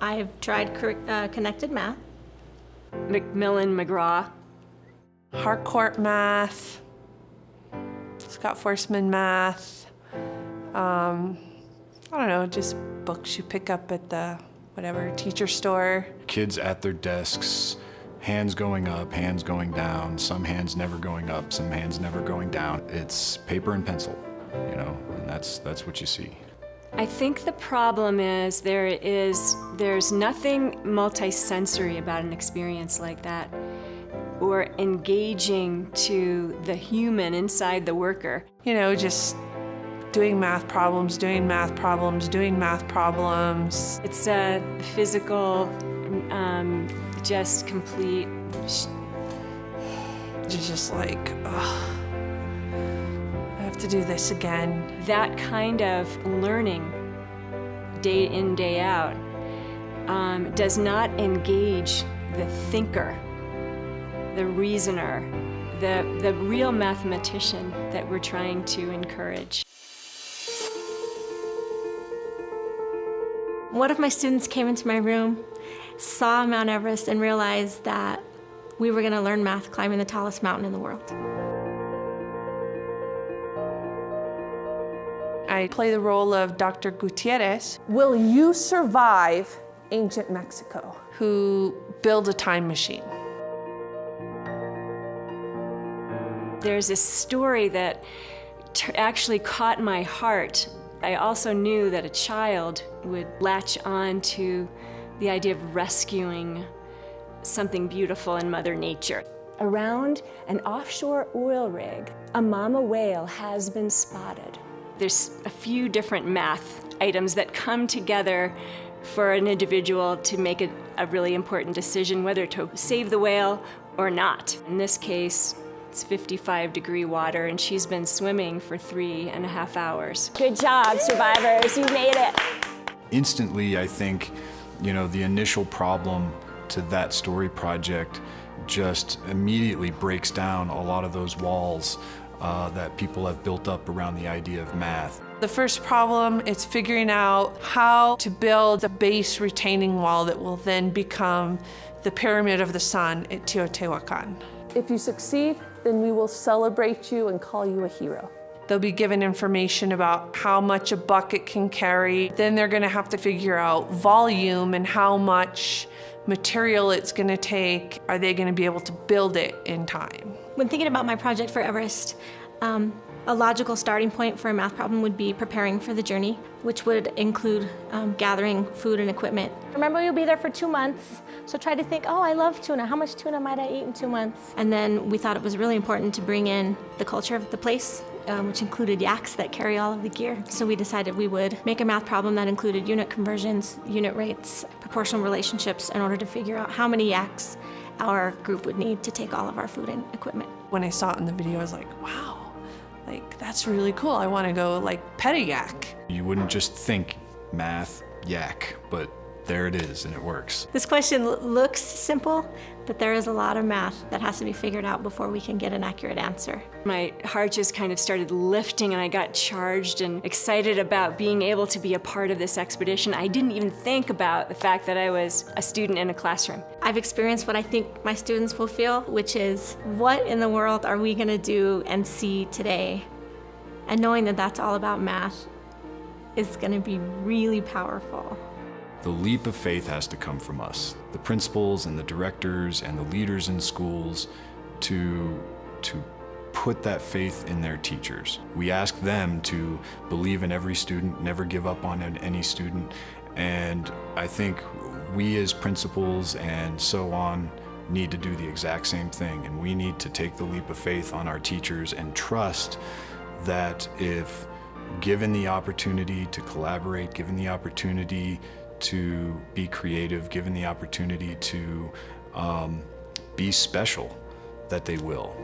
I've tried connected math. Macmillan McGraw. Harcourt math, Scott Forsman math. I don't know, just books you pick up at the whatever teacher store. Kids at their desks, hands going up, hands going down, some hands never going up, some hands never going down. It's paper and pencil, you know, and that's what you see. I think the problem is there's nothing multisensory about an experience like that, or engaging to the human inside the worker. You know, just doing math problems, doing math problems, doing math problems. It's a physical, just complete. It's just like, ugh, I have to do this again. That kind of learning, day in, day out, does not engage the thinker, the reasoner, the real mathematician that we're trying to encourage. One of my students came into my room, saw Mount Everest, and realized that we were going to learn math climbing the tallest mountain in the world. I play the role of Dr. Gutierrez, Will you survive ancient Mexico? who builds a time machine. There's a story that actually caught my heart. I also knew that a child would latch on to the idea of rescuing something beautiful in Mother Nature. Around an offshore oil rig, a mama whale has been spotted. There's a few different math items that come together for an individual to make a really important decision whether to save the whale or not. In this case, it's 55-degree water, and she's been swimming for 3.5 hours. Good job, survivors, you made it. Instantly, I think, you know, the initial problem to that story project just immediately breaks down a lot of those walls that people have built up around the idea of math. The first problem is figuring out how to build a base retaining wall that will then become the Pyramid of the Sun at Teotihuacan. If you succeed, then we will celebrate you and call you a hero. They'll be given information about how much a bucket can carry. Then they're going to have to figure out volume and how much material it's going to take. Are they going to be able to build it in time? When thinking about my project for Everest, a logical starting point for a math problem would be preparing for the journey, which would include gathering food and equipment. Remember, you'll be there for 2 months, so try to think, oh, I love tuna. How much tuna might I eat in 2 months? And then we thought it was really important to bring in the culture of the place, which included yaks that carry all of the gear. So we decided we would make a math problem that included unit conversions, unit rates, proportional relationships in order to figure out how many yaks our group would need to take all of our food and equipment. When I saw it in the video, I was like, wow, like that's really cool. I want to go like pet a yak. You wouldn't just think math, yak, but there it is, and it works. This question looks simple, but there is a lot of math that has to be figured out before we can get an accurate answer. My heart just kind of started lifting, and I got charged and excited about being able to be a part of this expedition. I didn't even think about the fact that I was a student in a classroom. I've experienced what I think my students will feel, which is, what in the world are we gonna do and see today? And knowing that that's all about math is gonna be really powerful. The leap of faith has to come from us, the principals and the directors and the leaders in schools, to put that faith in their teachers. We ask them to believe in every student, never give up on any student, and I think we as principals and so on need to do the exact same thing, and we need to take the leap of faith on our teachers and trust that if given the opportunity to collaborate, given the opportunity to be creative, given the opportunity to be special, that they will.